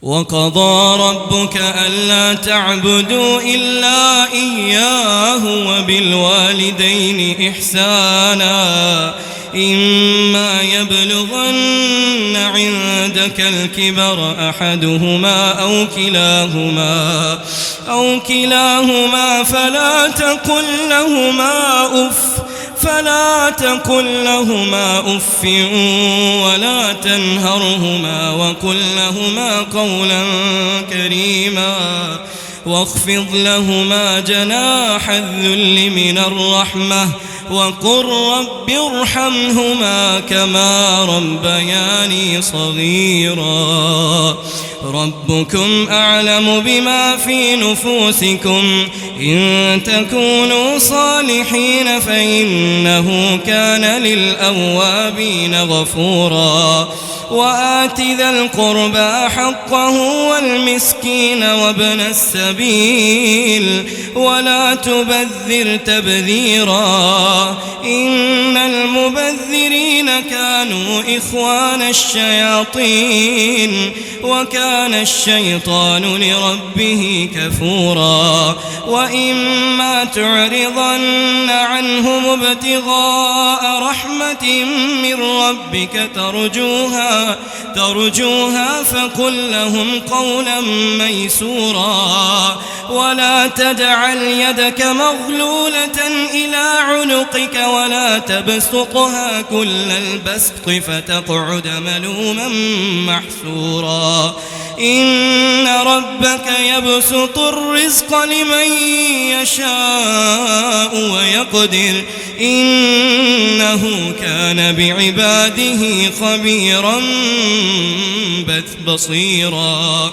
وقضى ربك ألا تعبدوا إلا إياه وبالوالدين إحسانا إما يبلغن عندك الكبر أحدهما أو كلاهما فلا تقل لهما أف ولا تنهرهما وقل لهما قولا كريما واخفض لهما جناح الذل من الرحمة وقل رب ارحمهما كما ربياني صغيرا ربكم أعلم بما في نفوسكم إن تكونوا صالحين فإنه كان للأوابين غفورا وآت ذا القربى حقه والمسكين وابن السبيل ولا تبذر تبذيرا إن المبذرين كانوا إخوان الشياطين وكان الشيطان لربه كفورا وإما تعرضن عنهم ابتغاء رحمة من ربك ترجوها فقل لهم قولا ميسورا ولا تجعل يدك مغلولة إلى عنقك ولا تبسطها كل البسط فتقعد ملوما محسورا إن ربك يبسط الرزق لمن يشاء ويقدر إنه كان بعباده خبيرا بصيرا.